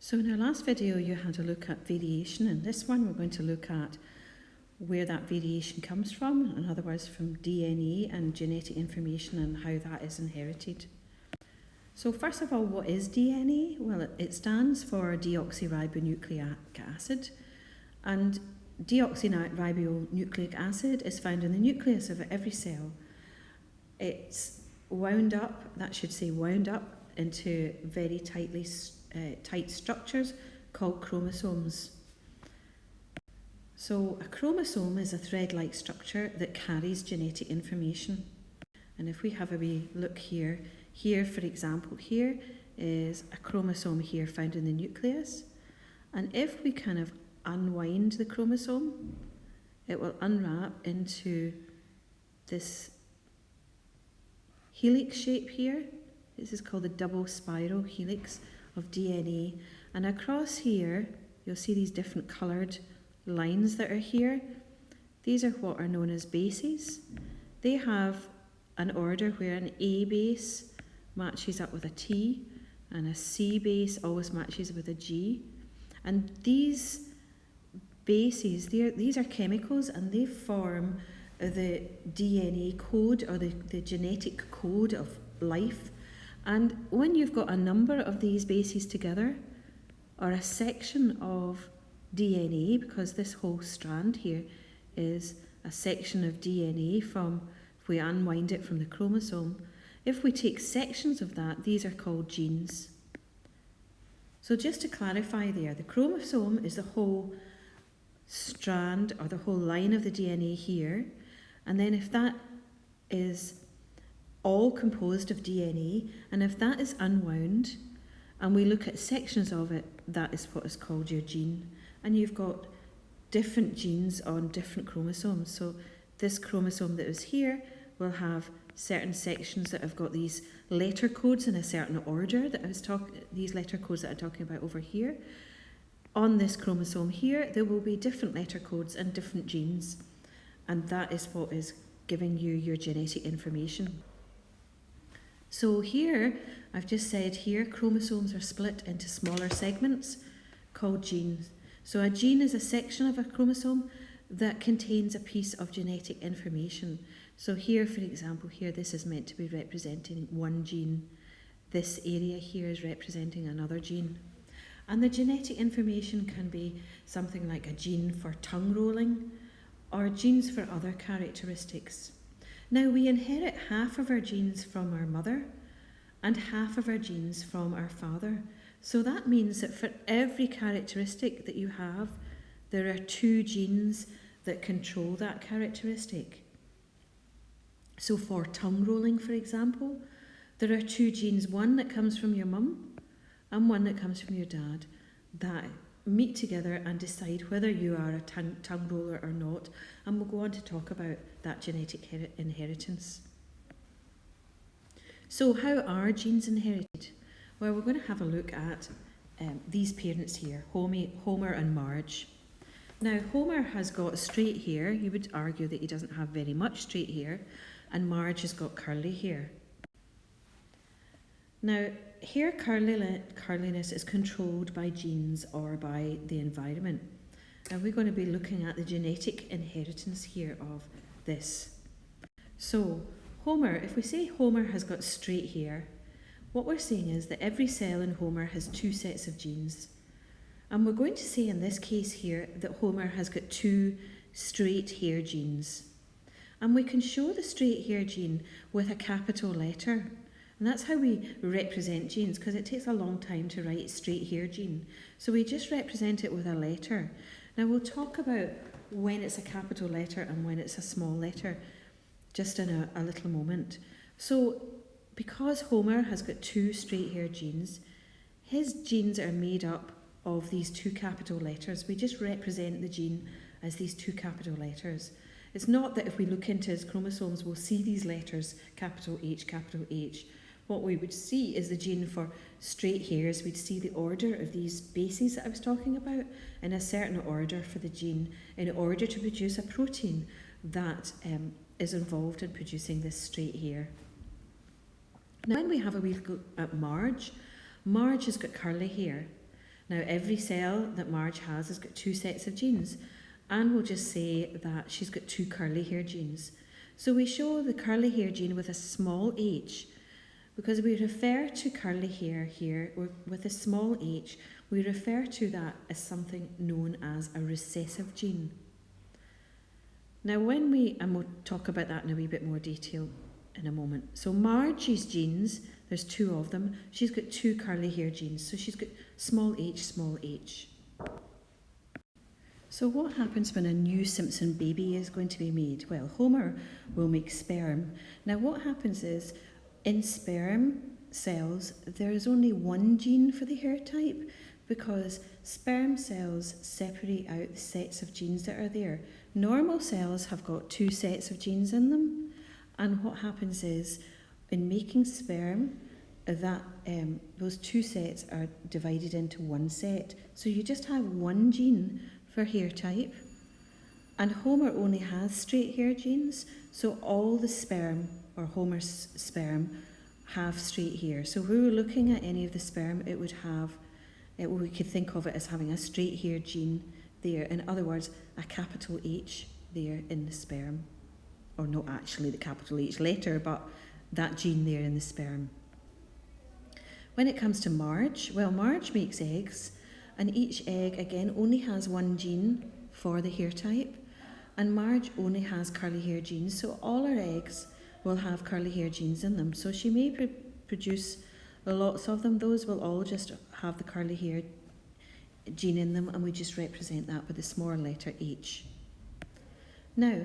So in our last video you had a look at variation. In this one we're going to look at where that variation comes from, in other words from DNA and genetic information and how that is inherited. So first of all, what is DNA? Well, it stands for deoxyribonucleic acid, and deoxyribonucleic acid is found in the nucleus of every cell. It's wound up into very tight structures called chromosomes. So a chromosome is a thread-like structure that carries genetic information. And if we have a wee look here for example, here is a chromosome here found in the nucleus. And if we kind of unwind the chromosome, it will unwrap into this helix shape here. This is called the double spiral helix of DNA, and across here you'll see these different coloured lines that are here. These are what are known as bases. They have an order where an A base matches up with a T and a C base always matches with a G, and these bases, these are chemicals and they form the DNA code or the genetic code of life. And when you've got a number of these bases together, or a section of DNA, because this whole strand here is a section of DNA from, if we unwind it from the chromosome, if we take sections of that, these are called genes. So just to clarify there, the chromosome is the whole strand or the whole line of the DNA here, and then if that is all composed of DNA, and if that is unwound and we look at sections of it, that is what is called your gene. And you've got different genes on different chromosomes. So this chromosome that is here will have certain sections that have got these letter codes in a certain order that I was these letter codes that I'm talking about over here. On this chromosome here, there will be different letter codes and different genes, and that is what is giving you your genetic information. So here, I've just said here, chromosomes are split into smaller segments called genes. So a gene is a section of a chromosome that contains a piece of genetic information. So here, for example, here this is meant to be representing one gene. This area here is representing another gene. And the genetic information can be something like a gene for tongue rolling or genes for other characteristics. Now, we inherit half of our genes from our mother and half of our genes from our father. So that means that for every characteristic that you have, there are two genes that control that characteristic. So for tongue rolling, for example, there are two genes, one that comes from your mum and one that comes from your dad, that meet together and decide whether you are a tongue roller or not, and we'll go on to talk about that genetic inheritance. So how are genes inherited? Well, we're going to have a look at these parents here, Homer and Marge. Now, Homer has got straight hair. You would argue that he doesn't have very much straight hair, and Marge has got curly hair. Now, hair curliness is controlled by genes or by the environment. And we're going to be looking at the genetic inheritance here of this. So, Homer, if we say Homer has got straight hair, what we're saying is that every cell in Homer has two sets of genes. And we're going to say in this case here that Homer has got two straight hair genes. And we can show the straight hair gene with a capital letter. And that's how we represent genes, because it takes a long time to write straight hair gene. So we just represent it with a letter. Now we'll talk about when it's a capital letter and when it's a small letter just in a little moment. So because Homer has got two straight hair genes, his genes are made up of these two capital letters. We just represent the gene as these two capital letters. It's not that if we look into his chromosomes we'll see these letters, capital H, capital H. What we would see is the gene for straight hairs. We'd see the order of these bases that I was talking about in a certain order for the gene in order to produce a protein that is involved in producing this straight hair. Now when we have a wee look at Marge, Marge has got curly hair. Now, every cell that Marge has got 2 sets of genes, and we'll just say that she's got 2 curly hair genes. So we show the curly hair gene with a small h, because we refer to curly hair here with a small h, we refer to that as something known as a recessive gene. Now and we'll talk about that in a wee bit more detail in a moment. So Margie's genes, there's 2 of them, she's got 2 curly hair genes, so she's got small h. So what happens when a new Simpson baby is going to be made? Well, Homer will make sperm. Now what happens is, in sperm cells, there is only 1 gene for the hair type, because sperm cells separate out the sets of genes that are there. Normal cells have got 2 sets of genes in them, and what happens is, in making sperm, that those 2 sets are divided into 1 set. So you just have 1 gene for hair type, and Homer only has straight hair genes, so all the sperm, or Homer's sperm, have straight hair. So if we were looking at any of the sperm, it would have, we could think of it as having a straight hair gene there. In other words, a capital H there in the sperm. Or not actually the capital H letter, but that gene there in the sperm. When it comes to Marge, well, Marge makes eggs, and each egg again only has 1 gene for the hair type, and Marge only has curly hair genes, so all her eggs will have curly hair genes in them. So she may produce lots of them. Those will all just have the curly hair gene in them, and we just represent that with the small letter H. Now,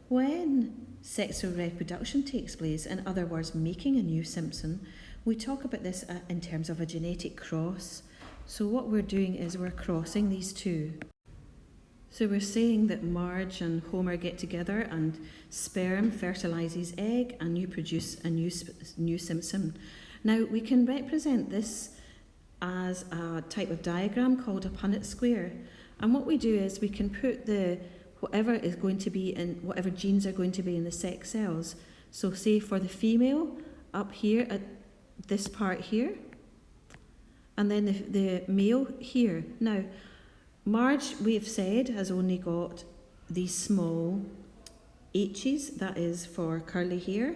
when sexual reproduction takes place, in other words, making a new Simpson, we talk about this in terms of a genetic cross. So what we're doing is we're crossing these 2. So we're saying that Marge and Homer get together, and sperm fertilises egg, and you produce a new Simpson. Now we can represent this as a type of diagram called a Punnett square. And what we do is we can put whatever is going to be in, whatever genes are going to be in the sex cells. So say for the female, up here at this part here, and then the male here. Now, Marge, we have said, has only got these small H's, that is for curly hair.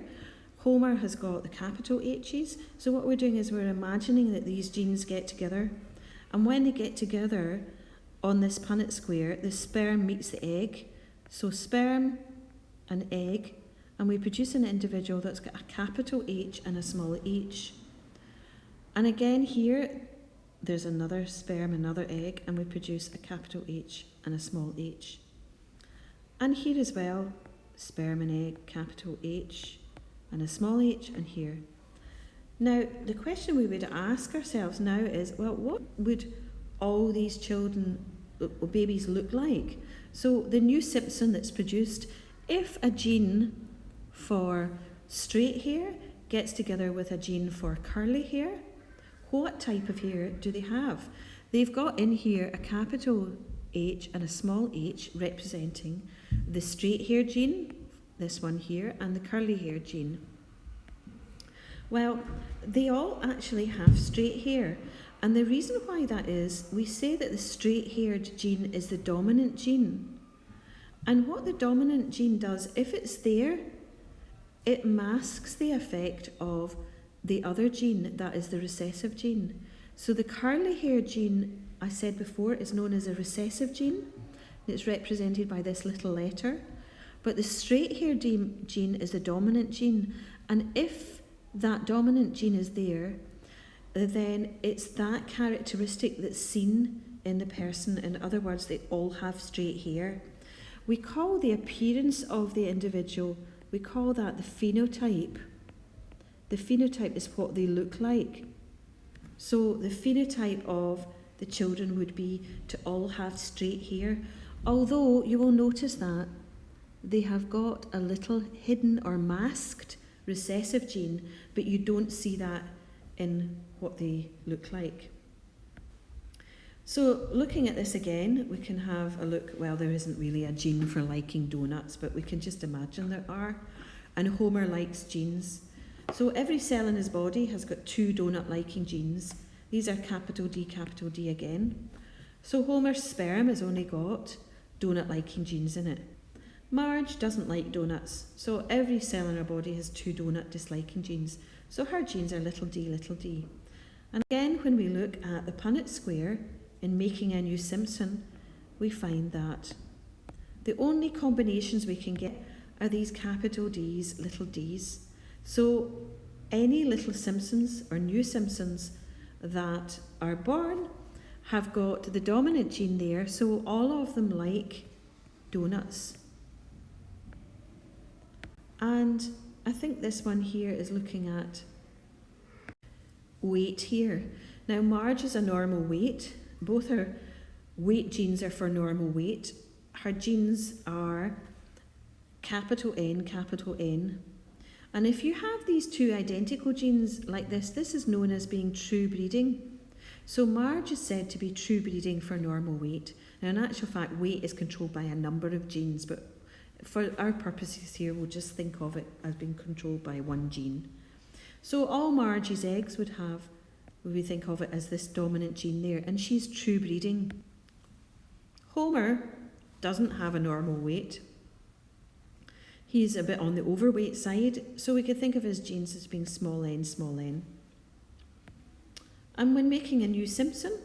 Homer has got the capital H's. So what we're doing is we're imagining that these genes get together, and when they get together on this Punnett square, the sperm meets the egg. So sperm and egg, and we produce an individual that's got a capital H and a small h. And again here, there's another sperm, another egg, and we produce a capital H and a small h. And here as well, sperm and egg, capital H and a small h, and here. Now, the question we would ask ourselves now is, well, what would all these children, babies, look like? So the new Simpson that's produced, if a gene for straight hair gets together with a gene for curly hair, what type of hair do they have? They've got in here a capital H and a small h representing the straight hair gene, this one here, and the curly hair gene. Well, they all actually have straight hair, and the reason why that is, we say that the straight haired gene is the dominant gene. And what the dominant gene does, if it's there, it masks the effect of the other gene, that is the recessive gene. So the curly hair gene, I said before, is known as a recessive gene. It's represented by this little letter. But the straight hair gene is the dominant gene. And if that dominant gene is there, then it's that characteristic that's seen in the person. In other words, they all have straight hair. We call the appearance of the individual, we call that the phenotype. The phenotype is what they look like. So the phenotype of the children would be to all have straight hair, although you will notice that they have got a little hidden or masked recessive gene, but you don't see that in what they look like. So looking at this again, we can have a look. Well, there isn't really a gene for liking donuts, but we can just imagine there are. And Homer likes genes. So every cell in his body has got 2 donut-liking genes. These are capital D again. So Homer's sperm has only got donut-liking genes in it. Marge doesn't like donuts, so every cell in her body has 2 donut-disliking genes. So her genes are little d. And again, when we look at the Punnett square in making a new Simpson, we find that the only combinations we can get are these capital D's, little d's. So any little Simpsons or new Simpsons that are born have got the dominant gene there, so all of them like donuts. And I think this one here is looking at weight here. Now Marge is a normal weight. Both her weight genes are for normal weight. Her genes are capital N. And if you have these 2 identical genes like this is known as being true breeding. So Marge is said to be true breeding for normal weight. Now in actual fact, weight is controlled by a number of genes, but for our purposes here, we'll just think of it as being controlled by 1 gene. So all Margie's eggs would have, we think of it as this dominant gene there, and she's true breeding. Homer doesn't have a normal weight. He's a bit on the overweight side, so we could think of his genes as being small n. And when making a new Simpson,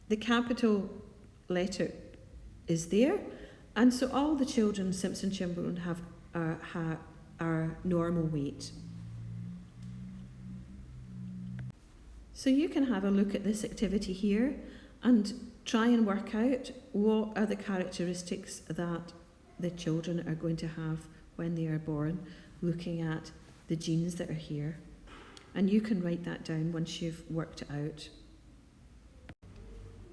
the capital letter is there, and so all the Simpson children have are normal weight. So you can have a look at this activity here and try and work out what are the characteristics that the children are going to have when they are born, looking at the genes that are here. And you can write that down once you've worked it out.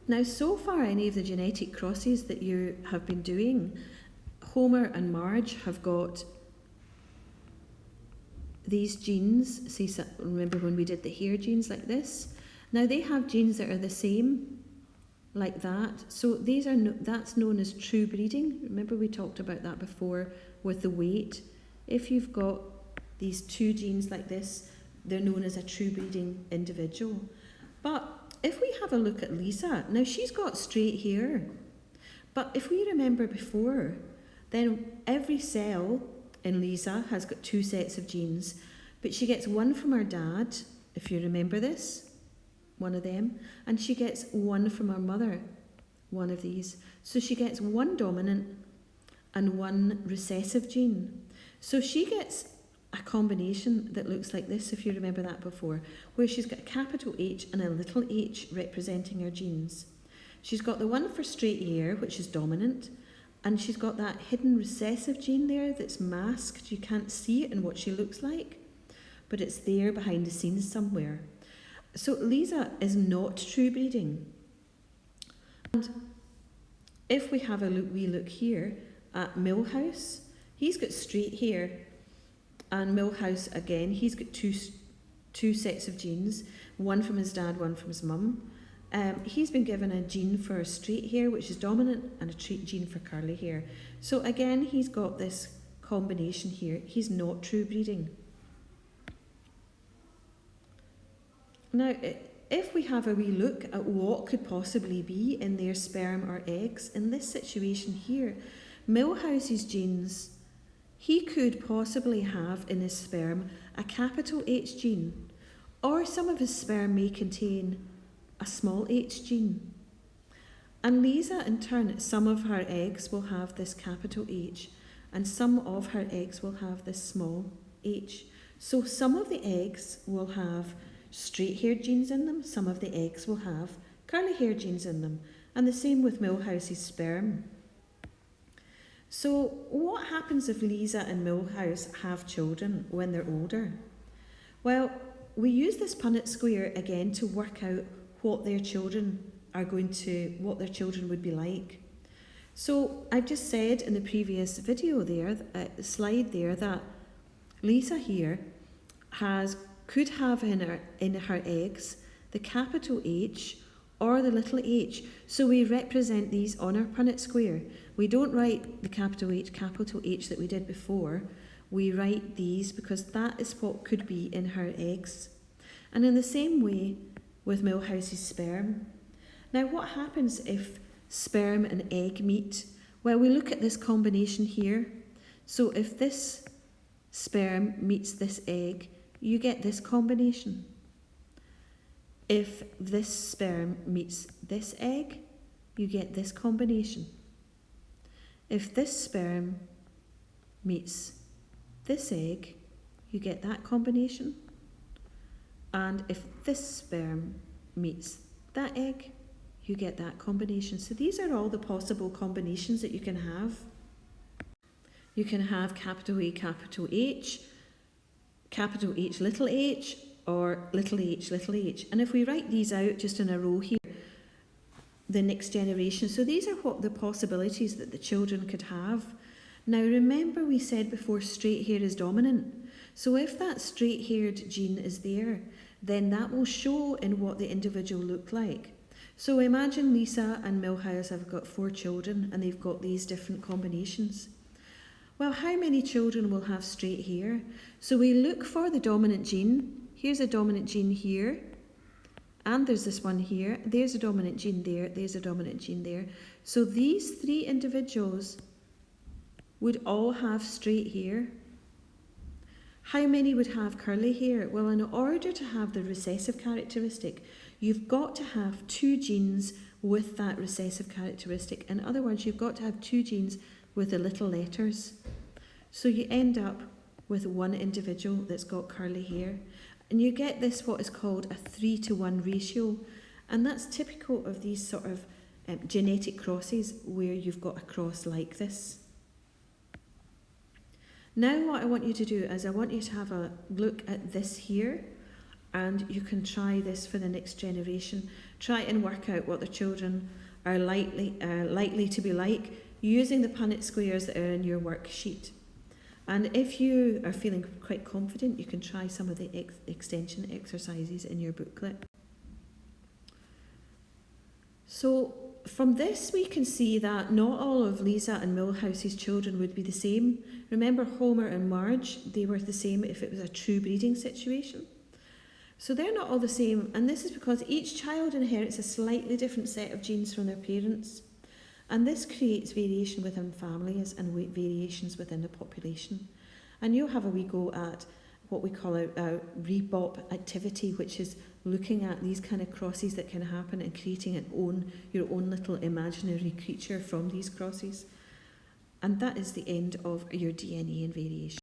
Now, so far, any of the genetic crosses that you have been doing, Homer and Marge have got these genes. See, remember when we did the hair genes like this? Now they have genes that are the same, like that. So these are that's known as true breeding. Remember we talked about that before with the weight. If you've got these 2 genes like this, they're known as a true breeding individual. But if we have a look at Lisa, now she's got straight hair. But if we remember before, then every cell in Lisa has got 2 sets of genes, but she gets 1 from her dad, if you remember this, 1 of them, and she gets 1 from her mother, 1 of these. So she gets 1 dominant and 1 recessive gene. So she gets a combination that looks like this, if you remember that before, where she's got a capital H and a little h representing her genes. She's got the one for straight hair, which is dominant, and she's got that hidden recessive gene there that's masked. You can't see it in what she looks like, but it's there behind the scenes somewhere. So Lisa is not true breeding. And if we have a wee look here at Milhouse, he's got straight hair. And Milhouse, again, he's got two sets of genes, 1 from his dad, 1 from his mum. He's been given a gene for straight hair, which is dominant, and a gene for curly hair. So again, he's got this combination here. He's not true breeding. Now, if we have a wee look at what could possibly be in their sperm or eggs, in this situation here, Milhouse's genes, he could possibly have in his sperm a capital H gene, or some of his sperm may contain a small h gene. And Lisa, in turn, some of her eggs will have this capital H, and some of her eggs will have this small h. So some of the eggs will have straight hair genes in them, some of the eggs will have curly hair genes in them, and the same with Milhouse's sperm. So what happens if Lisa and Milhouse have children when they're older? Well, we use this Punnett square again to work out what their children would be like. So I've just said in the previous video there, slide there, that Lisa here could have in her eggs the capital H or the little h. So we represent these on our Punnett square. We don't write the capital H that we did before. We write these because that is what could be in her eggs. And in the same way, with Milhouse's sperm. Now, what happens if sperm and egg meet? Well, we look at this combination here. So if this sperm meets this egg, you get this combination. If this sperm meets this egg, you get this combination. If this sperm meets this egg, you get that combination. And if this sperm meets that egg, you get that combination. So these are all the possible combinations that you can have. You can have capital A, capital H, little h, or little h. And if we write these out just in a row here, the next generation. So these are what the possibilities that the children could have. Now remember we said before straight hair is dominant. So if that straight haired gene is there, then that will show in what the individual looked like. So imagine Lisa and Milhouse have got 4 children and they've got these different combinations. Well, how many children will have straight hair? So we look for the dominant gene. Here's a dominant gene here. And there's this one here. There's a dominant gene there. There's a dominant gene there. So these 3 individuals would all have straight hair. How many would have curly hair? Well, in order to have the recessive characteristic, you've got to have 2 genes with that recessive characteristic. In other words, you've got to have 2 genes with the little letters. So you end up with 1 individual that's got curly hair. And you get this what is called a 3-to-1 ratio. And that's typical of these sort of genetic crosses where you've got a cross like this. Now what I want you to do is I want you to have a look at this here, and you can try this for the next generation. Try and work out what the children are likely to be like using the Punnett squares that are in your worksheet. And if you are feeling quite confident, you can try some of the extension exercises in your booklet. So from this we can see that not all of Lisa and Milhouse's children would be the same. Remember Homer and Marge, they were the same if it was a true breeding situation. So they're not all the same, and this is because each child inherits a slightly different set of genes from their parents. And this creates variation within families and variations within the population. And you'll have a wee go at what we call a rebop activity, which is looking at these kind of crosses that can happen and creating your own little imaginary creature from these crosses. And that is the end of your DNA and variation.